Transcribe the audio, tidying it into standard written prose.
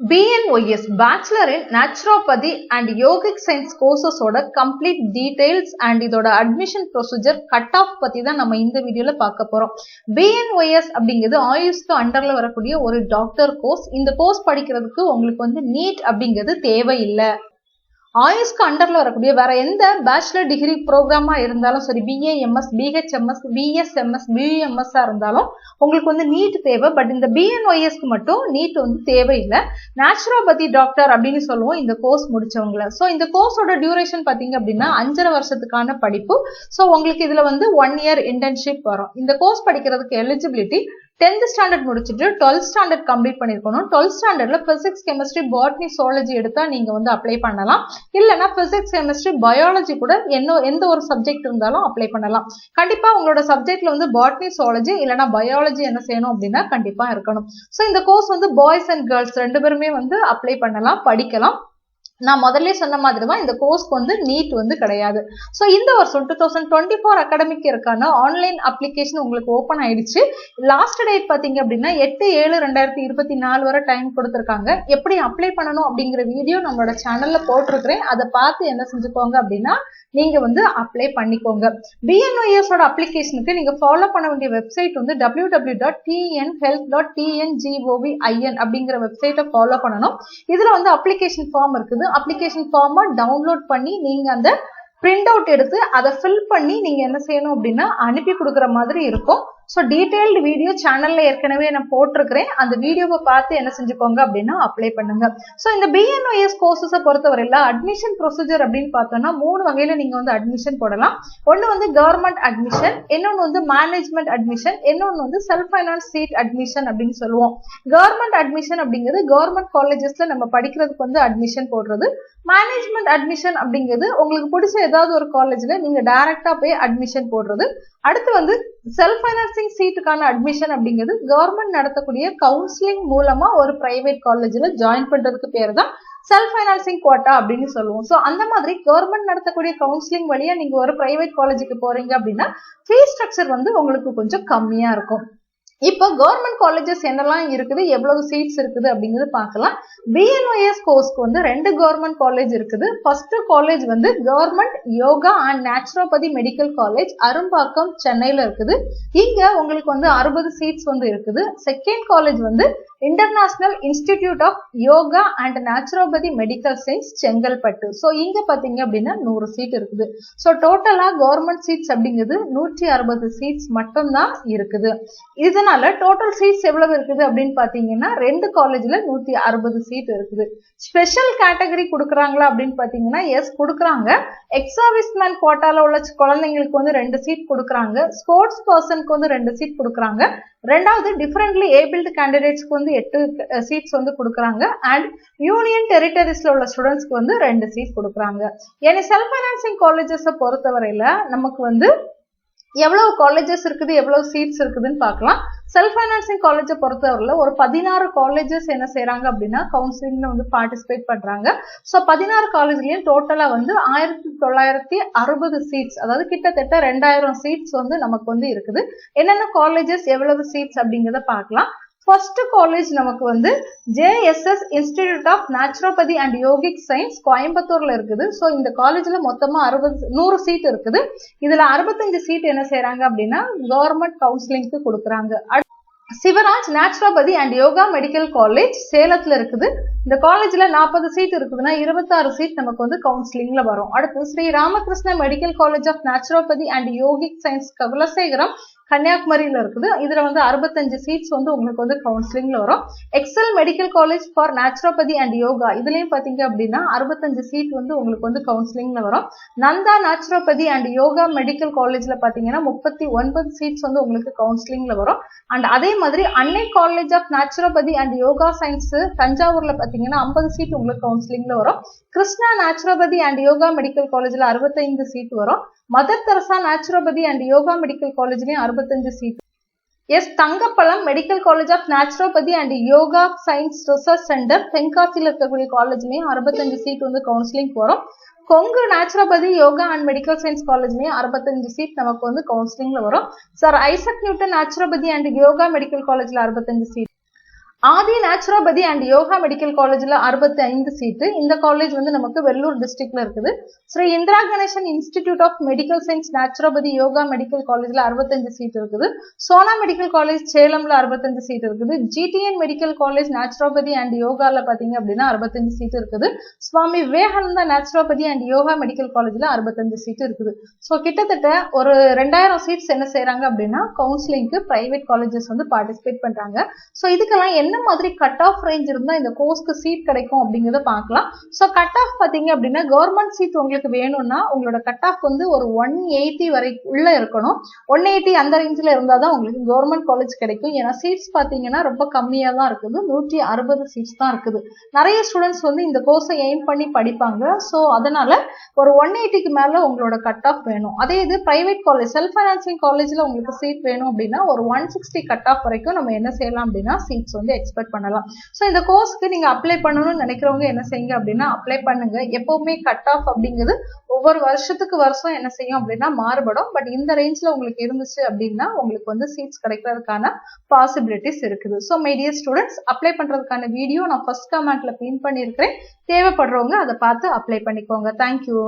BNYS Bachelor in Naturopathy and Yogic Science courses ஓட complete details and இதோட admission procedure cut off பத்தி தான் நம்ம இந்த வீடியோல பார்க்க போறோம். BNYS அப்படிங்கிறது ஆயுஷ்க்கு அண்டர்ல வரக்கூடிய ஒரு டாக்டர் கோர்ஸ். இந்த கோர்ஸ் படிக்கிறதுக்கு உங்களுக்கு வந்து நீட் அப்படிங்கிறது தேவையில்லை. ஆயுஷ்க்கு அண்டர்ல வரக்கூடிய வேற எந்த பேச்சுலர் டிகிரி ப்ரோக்ராமா இருந்தாலும் சரி, BAMS, BHMS, BSMS, BUMS இருந்தாலும் உங்களுக்கு வந்து நீட் தேவை. பட் இந்த BNYSக்கு மட்டும் நீட் வந்து தேவையில்லை. நேச்சுரோபதி டாக்டர் அப்படின்னு சொல்லுவோம் இந்த கோர்ஸ் முடிச்சவங்கள. ஸோ இந்த கோர்ஸோட டியூரேஷன் பார்த்தீங்க அப்படின்னா 5.5 வருஷத்துக்கான படிப்பு. ஸோ உங்களுக்கு இதுல வந்து 1 year இன்டர்ன்ஷிப் வரும். இந்த கோர்ஸ் படிக்கிறதுக்கு எலிஜிபிலிட்டி 10th ஸ்டாண்டர்ட் முடிச்சுட்டு 12th ஸ்டாண்டர்ட் கம்ப்ளீட் பண்ணிருக்கணும். 12th ஸ்டாண்டர்ட்ல பிசிக்ஸ், கெமிஸ்ட்ரி, பாட்னி, சுவாலஜி எடுத்தா நீங்க வந்து அப்ளை பண்ணலாம். இல்லைன்னா பிசிக்ஸ், கெமிஸ்ட்ரி, பயாலஜி கூட எந்த ஒரு சப்ஜெக்ட் இருந்தாலும் அப்ளை பண்ணலாம். கண்டிப்பா உங்களோட சப்ஜெக்ட்ல வந்து பாட்னி, சுவாலஜி இல்லைன்னா பயாலஜி என்ன செய்யணும் அப்படின்னா கண்டிப்பா இருக்கணும். ஸோ இந்த கோர்ஸ் வந்து பாய்ஸ் அண்ட் கேர்ள்ஸ் 2 பேருமே வந்து அப்ளை பண்ணலாம், படிக்கலாம். நான் முதல்ல சொன்ன மாதிரி தான் இந்த கோர்ஸ்க்கு வந்து நீட் வந்து கிடையாது. ஸோ இந்த வருஷம் 2024 அகாடமிக் இயருக்கான ஆன்லைன் அப்ளிகேஷன் உங்களுக்கு ஓப்பன் ஆயிடுச்சு. லாஸ்ட் டேட் பார்த்தீங்க அப்படின்னா 8/7/2024 வரை டைம் கொடுத்துருக்காங்க. எப்படி அப்ளை பண்ணணும் அப்படிங்கிற வீடியோ நம்மளோட சேனல்ல போட்டிருக்கிறேன். அதை பார்த்து என்ன செஞ்சுக்கோங்க அப்படின்னா நீங்க வந்து அப்ளை பண்ணிக்கோங்க. BNYS ஓட அப்ளிகேஷனுக்கு நீங்க ஃபாலோ பண்ண வேண்டிய வெப்சைட் வந்து www.tnhealth.tngovin அப்படிங்கிற வெப்சைட்டை ஃபாலோ பண்ணணும். இதுல வந்து அப்ளிகேஷன் ஃபார்ம் இருக்குது. அப்ளிகேஷன் ஃபார்மை டவுன்லோட் பண்ணி நீங்க அந்த பிரிண்ட் அவுட் எடுத்து அதை ஃபில் பண்ணி நீங்க என்ன செய்யணும் அப்படின்னா அனுப்பி கொடுக்குற மாதிரி இருக்கும். ஸோ டீடைல்டு வீடியோ சேனல்ல ஏற்கனவே நான் போட்டிருக்கிறேன். அந்த வீடியோவை பார்த்து என்ன செஞ்சுக்கோங்க அப்படின்னா அப்ளை பண்ணுங்க. ஸோ இந்த BNYS கோர்சஸை பொறுத்தவரையில அட்மிஷன் ப்ரொசீஜர் அப்படின்னு பார்த்தோம்னா 3 வகையில நீங்க வந்து அட்மிஷன் போடலாம். ஒன்னு வந்து கவர்மெண்ட் அட்மிஷன், இன்னொன்னு வந்து மேனேஜ்மெண்ட் அட்மிஷன், இன்னொன்னு வந்து செல்ஃப் ஃபைனான்ஸ் சீட் அட்மிஷன் அப்படின்னு சொல்லுவோம். கவர்மெண்ட் அட்மிஷன் அப்படிங்கிறது கவர்மெண்ட் காலேஜஸ்ல நம்ம படிக்கிறதுக்கு வந்து அட்மிஷன் போடுறது. மேனேஜ்மெண்ட் அட்மிஷன் அப்படிங்கிறது உங்களுக்கு பிடிச்ச ஏதாவது ஒரு காலேஜ்ல நீங்க டைரக்டா போய் அட்மிஷன் போடுறது. அடுத்து வந்து செல்ஃப் ஃபைனான்சிங் சீட்டுக்கான அட்மிஷன் அப்படிங்கிறது கவர்மெண்ட் நடத்தக்கூடிய கவுன்சிலிங் மூலமா ஒரு பிரைவேட் காலேஜ்ல ஜாயின் பண்றதுக்கு பேர் தான் செல்ஃப் ஃபைனான்சிங் குவாட்டா அப்படின்னு சொல்லுவோம். ஸோ அந்த மாதிரி கவர்மெண்ட் நடத்தக்கூடிய கவுன்சிலிங் வழியா நீங்க ஒரு பிரைவேட் காலேஜுக்கு போறீங்க அப்படின்னா ஃபீஸ் ஸ்ட்ரக்சர் வந்து உங்களுக்கு கொஞ்சம் கம்மியா இருக்கும். இப்போ கவர்மெண்ட் காலேஜஸ் என்னெல்லாம் இருக்குது, எவ்வளவு சீட்ஸ் இருக்குது அப்படிங்கிறது பார்க்கலாம். BNYS கோர்ஸ்க்கு வந்து 2 கவர்மெண்ட் காலேஜ் இருக்குது. ஃபர்ஸ்ட் காலேஜ் வந்து government yoga and naturopathy medical college, Arumbakkam, சென்னையில இருக்குது. இங்க உங்களுக்கு வந்து 60 சீட்ஸ் வந்து இருக்குது. செகண்ட் காலேஜ் வந்து international institute of yoga and naturopathy medical science, Chengalpattu. So இங்க பாத்தீங்க அப்படின்னா 100 சீட் இருக்குது. ஸோ டோட்டலா கவர்மெண்ட் சீட்ஸ் அப்படிங்கிறது 160 சீட்ஸ் மட்டும்தான் இருக்குது. இதனால டோட்டல் சீட்ஸ் எவ்வளவு இருக்குது அப்படின்னு பாத்தீங்கன்னா 2 காலேஜ்ல 160 சீட் இருக்குது. ஸ்பெஷல் கேட்டகரி கொடுக்குறாங்களா அப்படின்னு பாத்தீங்கன்னா எஸ் கொடுக்குறாங்க. எக்ஸ் சர்வீஸ்மேன் கோட்டால உள்ள குழந்தைங்களுக்கு வந்து 2 சீட் கொடுக்குறாங்க. ஸ்போர்ட்ஸ் பர்சனுக்கு வந்து 2 சீட் கொடுக்குறாங்க. ரெண்டாவது டிஃபரெண்ட்லி ஏபிள்டு கேண்டிடேட்ஸ்க்கு வந்து 8 சீட்ஸ் வந்து கொடுக்குறாங்க. அண்ட் யூனியன் டெரிட்டரிஸ்ல உள்ள ஸ்டூடெண்ட்ஸ்க்கு வந்து 2 சீட் கொடுக்குறாங்க. ஏன்னா செல்ஃப் ஃபைனான்சிங் காலேஜஸ் பொறுத்தவரையில நமக்கு வந்து எவ்வளவு காலேஜஸ் இருக்குது, எவ்வளவு சீட்ஸ் இருக்குதுன்னு பார்க்கலாம். செல்ஃப் ஃபைனான்சிங் காலேஜை பொறுத்தவரையில ஒரு 16 காலேஜஸ் என்ன செய்யறாங்க அப்படின்னா கவுன்சிலிங்ல வந்து பார்ட்டிசிபேட் பண்றாங்க. ஸோ 16 காலேஜ்லயும் டோட்டலா வந்து 1960 சீட்ஸ், அதாவது கிட்டத்தட்ட 2000 சீட்ஸ் வந்து நமக்கு வந்து இருக்குது. என்னென்ன காலேஜஸ் எவ்வளவு சீட்ஸ் அப்படிங்கிறத பார்க்கலாம். ஃபர்ஸ்ட் காலேஜ் நமக்கு வந்து JSS institute of naturopathy and yogic science, கோயம்புத்தூர்ல இருக்குது. ஸோ இந்த காலேஜ்ல மொத்தமா 100 சீட் இருக்குது. இதுல 65 சீட் என்ன செய்யறாங்க அப்படின்னா கவர்மெண்ட் கவுன்சிலிங்க்கு கொடுக்குறாங்க. Sivaraj naturopathy and yoga medical college சேலத்துல இருக்குது. இந்த காலேஜ்ல 40 சீட் இருக்குதுன்னா 26 சீட் நமக்கு வந்து கவுன்சிலிங்ல வரும். அடுத்து Sri Ramakrishna medical college of naturopathy and yogic science, Kulasekaram, கன்னியாகுமரியில இருக்குது. இதுல வந்து 65 சீட்ஸ் வந்து உங்களுக்கு வந்து கவுன்சிலிங்ல வரும். Excel medical college for naturopathy and yoga, இதுலயும் பாத்தீங்க அப்படின்னா 65 சீட் வந்து உங்களுக்கு வந்து கவுன்சிலிங்ல வரும். Nandha naturopathy and yoga medical காலேஜ்ல பாத்தீங்கன்னா 39 சீட்ஸ் வந்து உங்களுக்கு கவுன்சிலிங்ல வரும். அண்ட் அதே மாதிரி Annai college of naturopathy and yoga science தஞ்சாவூர்ல பாத்தீங்கன்னா 50 சீட் உங்களுக்கு கவுன்சிலிங்ல வரும். Krishna naturopathy and yoga medical காலேஜ்ல 65 சீட் வரும். Mother Teresa naturopathy and yoga medical காலேஜ்லயும் 65 seat. S Thangapazham medical college of naturopathy and yoga science research centre, தென்காசியில் இருக்கக்கூடிய காலேஜ்லயும் 65 சீட் வந்து கவுன்சிலிங் வரும். Kongu naturopathy yoga and medical science காலேஜ்லயும் 65 சீட் நமக்கு வந்து கவுன்சிலிங்ல வரும். Sir Isaac Newton naturopathy and yoga medical காலேஜ்ல 65 seat. Aadhi naturopathy and yoga medical காலேஜ்ல 65 சீட்டு. இந்த காலேஜ் வந்து நமக்கு வெள்ளூர் டிஸ்ட்ரிக்ட்ல இருக்குது. Sri Indira Ganesan institute of medical science naturopathy yoga medical காலேஜ்ல 65 சீட் இருக்குது. சோனா மெடிக்கல் காலேஜ் சேலம்ல 65 சீட் இருக்குது. GTN medical college naturopathy and யோகால பாத்தீங்க அப்படின்னா 65 சீட் இருக்குது. Swami Vivekananda naturopathy and yoga medical காலேஜ்ல 65 சீட் இருக்குது. ஸோ கிட்டத்தட்ட ஒரு 2000 சீட்ஸ் என்ன செய்யறாங்க அப்படின்னா கவுன்சிலிங்க்கு பிரைவேட் காலேஜஸ் வந்து பார்ட்டிசிபேட் பண்றாங்க. ஸோ இதுக்கெல்லாம் என்ன மாதிரி கட் ஆஃப் ரேஞ்ச் இருந்தா இந்த கோர்ஸ்க்கு சீட் கிடைக்கும் அப்படிங்கறத பார்க்கலாம். ஸோ கட் ஆஃப் பாத்தீங்க அப்படின்னா கவர்மெண்ட் சீட் உங்களுக்கு வேணும்னா உங்களோட கட் ஆஃப் வந்து ஒரு 180 வரை உள்ள இருக்கணும். 180 அந்த ரேஞ்சில் இருந்தாதான் உங்களுக்கு கவர்மெண்ட் காலேஜ் கிடைக்கும். ஏன்னா சீட்ஸ் பாத்தீங்கன்னா ரொம்ப கம்மியா தான் இருக்குது. 160 சீட்ஸ் தான் இருக்குது. நிறைய ஸ்டூடெண்ட்ஸ் வந்து இந்த கோர்ஸை எய்ம் பண்ணி படிப்பாங்க. ஸோ அதனால ஒரு 180க்கு மேல உங்களோட கட் ஆஃப் வேணும். அதே இது பிரைவேட் காலேஜ் செல்ஃப் ஃபைனான்சிங் காலேஜ்ல உங்களுக்கு சீட் வேணும் அப்படின்னா ஒரு 160 கட் ஆஃப் வரைக்கும் நம்ம என்ன செய்யலாம் அப்படின்னா சீட்ஸ் வந்து எக்ஸ்பெக்ட் பண்ணலாம். ஸோ இந்த கோர்ஸ்க்கு நீங்க அப்ளை பண்ணணும்னு நினைக்கிறவங்க என்ன செய்யுங்க அப்படின்னா அப்ளை பண்ணுங்க. எப்பவுமே கட் ஆஃப் அப்படிங்கிறது ஒவ்வொரு வருஷத்துக்கு வருஷம் என்ன செய்யும் அப்படின்னா மாறுபடும். பட் இந்த ரேஞ்ச்ல உங்களுக்கு இருந்துச்சு அப்படின்னா உங்களுக்கு வந்து சீட்ஸ் கிடைக்கிறதுக்கான பாசிபிலிட்டிஸ் இருக்குது. So my dear students, apply பண்றதுக்கான வீடியோ நான் ஃபர்ஸ்ட் கமெண்ட்ல பின் பண்ணியிருக்கிறேன். தேவைப்படுறவங்க அதை பார்த்து அப்ளை பண்ணிக்கோங்க. தேங்க்யூ.